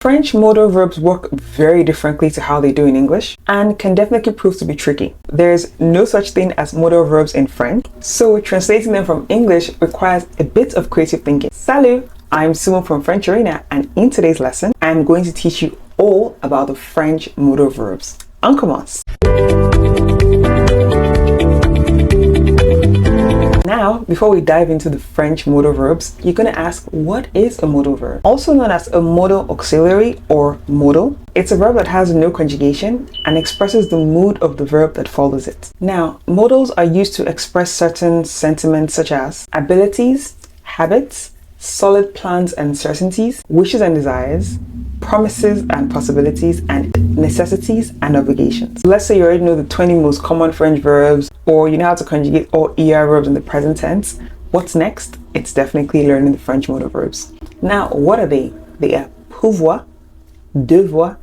French modal verbs work very differently to how they do in English and can definitely prove to be tricky. There's no such thing as modal verbs in French, so translating them from English requires a bit of creative thinking. Salut! I'm Sumo from FrenchArena, and in today's lesson, I'm going to teach you all about the French modal verbs. On commence! Now, before we dive into the French modal verbs, you're going to ask, what is a modal verb? Also known as a modal auxiliary or modal, it's a verb that has no conjugation and expresses the mood of the verb that follows it. Now, modals are used to express certain sentiments such as abilities, habits, solid plans and certainties, wishes and desires, promises and possibilities, and necessities and obligations. Let's say you already know the 20 most common French verbs, or you know how to conjugate all ER verbs in the present tense. What's next? It's definitely learning the French modal verbs. Now, what are they? They are pouvoir, devoir,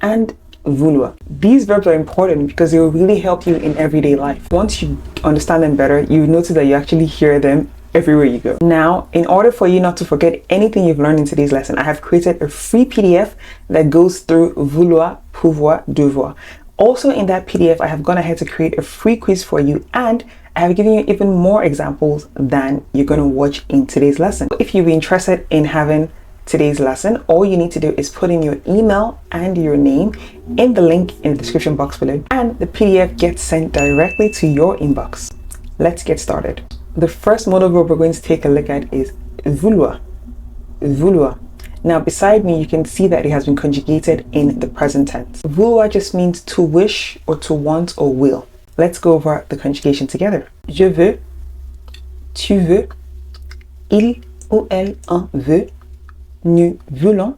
and vouloir. These verbs are important because they will really help you in everyday life. Once you understand them better, you notice that you actually hear them everywhere you go. Now, in order for you not to forget anything you've learned in today's lesson, I have created a free PDF that goes through vouloir, pouvoir, devoir. Also in that PDF, I have gone ahead to create a free quiz for you, and I have given you even more examples than you're going to watch in today's lesson. If you're interested in having today's lesson, all you need to do is put in your email and your name in the link in the description box below, and the PDF gets sent directly to your inbox. Let's get started. The first modal verb we're going to take a look at is vouloir. Vouloir. Now, beside me, you can see that it has been conjugated in the present tense. Vouloir just means to wish or to want or will. Let's go over the conjugation together. Je veux, tu veux, il ou elle en veut, nous voulons,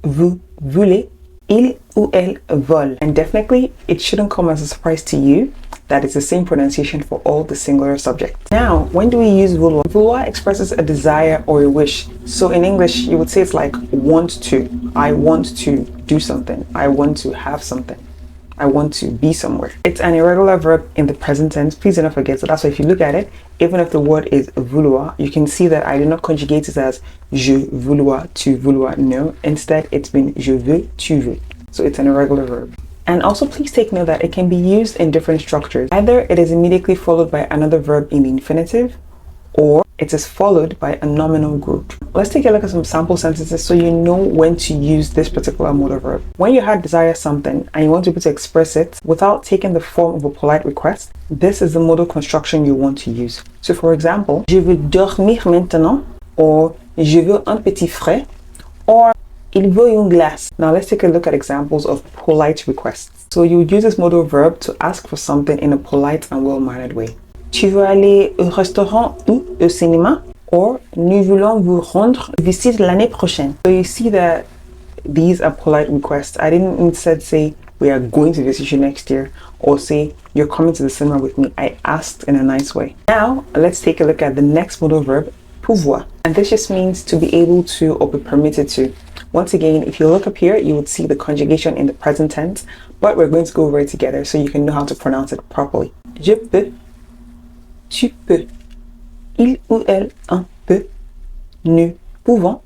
vous voulez, il ou elle vole. And definitely, it shouldn't come as a surprise to you that it's the same pronunciation for all the singular subjects. Now, when do we use vouloir? Vouloir expresses a desire or a wish. So in English, you would say it's like want to. I want to do something. I want to have something. I want to be somewhere. It's an irregular verb in the present tense. Please do not forget. So that's why if you look at it, even if the word is vouloir, you can see that I did not conjugate it as je vouloir, tu vouloir. No, instead it's been je veux, tu veux. So it's an irregular verb. And also please take note that it can be used in different structures. Either it is immediately followed by another verb in the infinitive, or it is followed by a nominal group. Let's take a look at some sample sentences so you know when to use this particular modal verb. When you had desire something and you want to be able to express it without taking the form of a polite request, this is the modal construction you want to use. So for example, je veux dormir maintenant, or je veux un petit frais, or il veut une glace. Now let's take a look at examples of polite requests. So you would use this modal verb to ask for something in a polite and well-mannered way. Tu veux aller au restaurant ou au cinéma? Or nous voulons vous rendre visite l'année prochaine. So you see that these are polite requests. I didn't instead say we are going to visit you next year, or say you're coming to the cinema with me. I asked in a nice way. Now let's take a look at the next modal verb, pouvoir. And this just means to be able to or be permitted to. Once again, if you look up here, you would see the conjugation in the present tense, but we're going to go over it together so you can know how to pronounce it properly. Je peux, tu peux, il ou elle en peut, nous pouvons,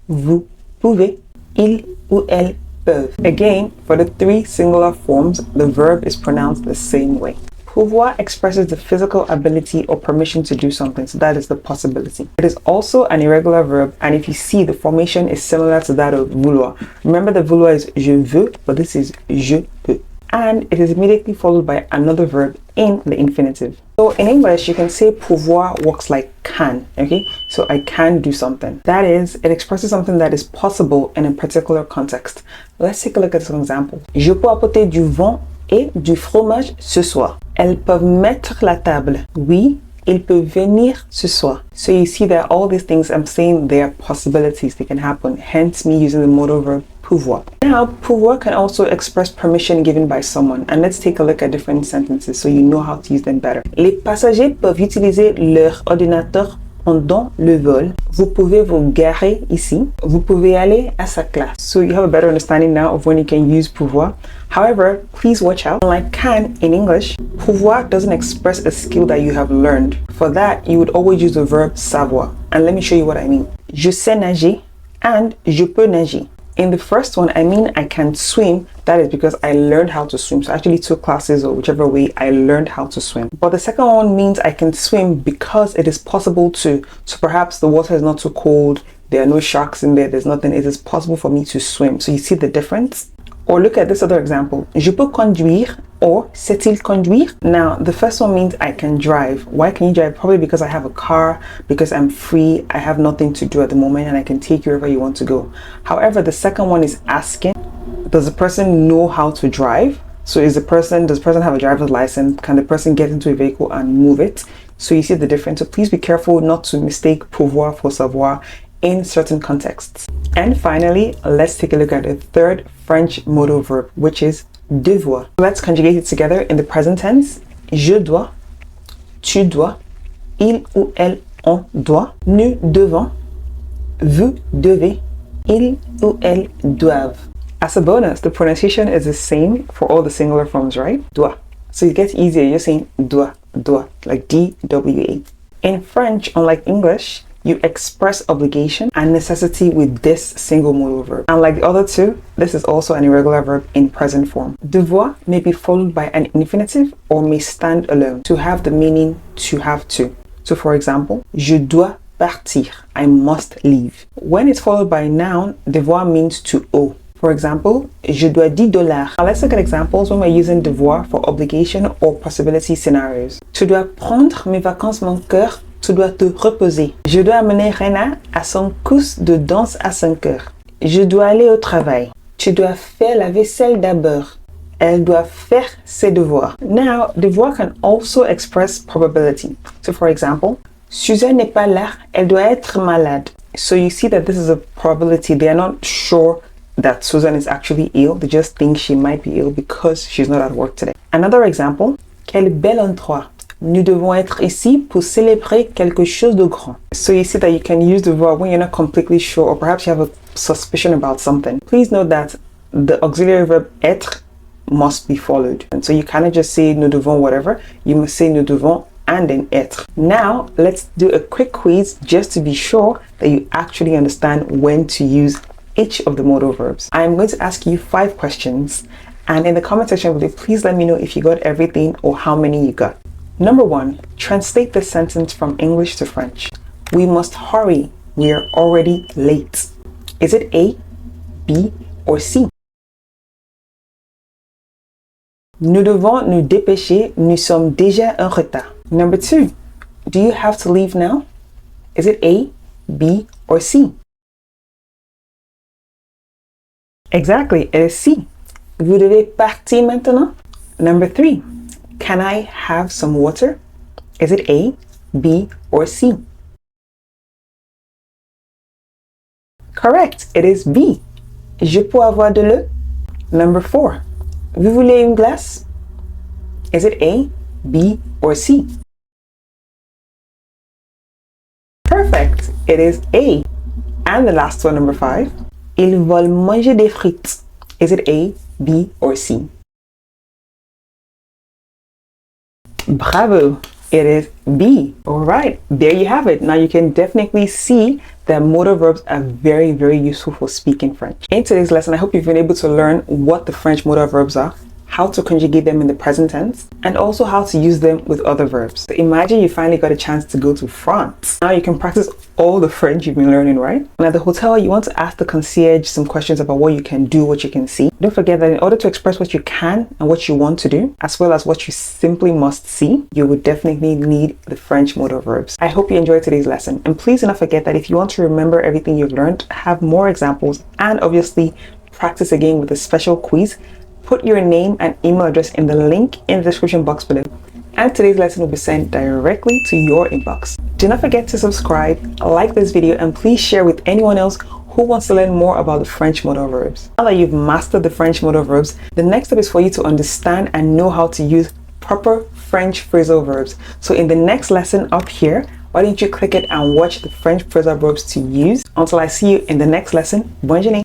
vous pouvez, ils ou elles peuvent. Again, for the three singular forms, the verb is pronounced the same way. Pouvoir expresses the physical ability or permission to do something, so that is the possibility. It is also an irregular verb, and if you see, the formation is similar to that of vouloir. Remember that vouloir is je veux, but this is je peux. And it is immediately followed by another verb in the infinitive. So in English, you can say pouvoir works like can, okay? So I can do something. That is, it expresses something that is possible in a particular context. Let's take a look at some example. Je peux apporter du vin et du fromage ce soir. Elles peuvent mettre la table. Oui, il peut venir ce soir. So you see that all these things I'm saying, they are possibilities, they can happen. Hence me using the modal verb pouvoir. Now, pouvoir can also express permission given by someone. And let's take a look at different sentences so you know how to use them better. Les passagers peuvent utiliser leur ordinateur pendant le vol. Vous pouvez vous garer ici. Vous pouvez aller à sa classe. So you have a better understanding now of when you can use pouvoir. However, please watch out. Like can in English, pouvoir doesn't express a skill that you have learned. For that, you would always use the verb savoir. And let me show you what I mean. Je sais nager and je peux nager. In the first one, I mean I can swim. That is because I learned how to swim. So I actually took classes, or whichever way, I learned how to swim. But the second one means I can swim because it is possible to. So perhaps the water is not too cold, there are no sharks in there, there's nothing. It is possible for me to swim. So you see the difference? Or look at this other example. Je peux conduire, or sait-il conduire? Now, the first one means I can drive. Why can you drive? Probably because I have a car, because I'm free, I have nothing to do at the moment, and I can take you wherever you want to go. However, the second one is asking, does the person know how to drive? So does the person have a driver's license? Can the person get into a vehicle and move it? So you see the difference. So please be careful not to mistake pouvoir for savoir in certain contexts. And finally, let's take a look at the third French modal verb, which is devoir. Let's conjugate it together in the present tense. Je dois, tu dois, il ou elle, on doit, nous devons, vous devez, ils ou elles doivent. As a bonus, the pronunciation is the same for all the singular forms, right? Doit. So it gets easier. You're saying doit, doit, like D-W-A. In French, unlike English, you express obligation and necessity with this single modal verb. Unlike the other two, this is also an irregular verb in present form. Devoir may be followed by an infinitive or may stand alone to have the meaning to have to. So for example, je dois partir, I must leave. When it's followed by a noun, devoir means to owe. For example, je dois $10. Now let's look at examples when we're using devoir for obligation or possibility scenarios. Tu dois prendre mes vacances, mon cœur. Tu dois te reposer. Je dois amener Rena à son cours de danse à 5 heures. Je dois aller au travail. Tu dois faire la vaisselle d'abord. Elle doit faire ses devoirs. Now, devoir can also express probability. So for example, Suzanne n'est pas là, elle doit être malade. So you see that this is a probability. They are not sure that Susan is actually ill. They just think she might be ill because she's not at work today. Another example, quel bel endroit. Nous devons être ici pour célébrer quelque chose de grand. So you see that you can use devoir when you're not completely sure, or perhaps you have a suspicion about something. Please note that the auxiliary verb être must be followed. And so you cannot just say nous devons whatever. You must say nous devons and then être. Now, let's do a quick quiz just to be sure that you actually understand when to use each of the modal verbs. I'm going to ask you 5 questions, and in the comment section below, please let me know if you got everything or how many you got. Number 1, translate this sentence from English to French. We must hurry. We are already late. Is it A, B, or C? Nous devons nous dépêcher. Nous sommes déjà en retard. Number 2, do you have to leave now? Is it A, B, or C? Exactly, it is C. Vous devez partir maintenant. Number 3, can I have some water? Is it A, B, or C? Correct, it is B. Je peux avoir de l'eau? Number 4, vous voulez une glace? Is it A, B, or C? Perfect, it is A. And the last one, number 5, ils veulent manger des frites. Is it A, B, or C? Bravo, it is B. All right, there you have it. Now you can definitely see that modal verbs are very, very useful for speaking French. In today's lesson, I hope you've been able to learn what the French modal verbs are, how to conjugate them in the present tense, and also how to use them with other verbs. So imagine you finally got a chance to go to France. Now you can practice all the French you've been learning, right? And at the hotel, you want to ask the concierge some questions about what you can do, what you can see. Don't forget that in order to express what you can and what you want to do, as well as what you simply must see, you would definitely need the French modal verbs. I hope you enjoyed today's lesson. And please do not forget that if you want to remember everything you've learned, have more examples, and obviously practice again with a special quiz, put your name and email address in the link in the description box below, and today's lesson will be sent directly to your inbox. Do not forget to subscribe, like this video, and please share with anyone else who wants to learn more about the French modal verbs. Now that you've mastered the French modal verbs, the next step is for you to understand and know how to use proper French phrasal verbs. So in the next lesson up here, why don't you click it and watch the French phrasal verbs to use. Until I see you in the next lesson, bonne journée.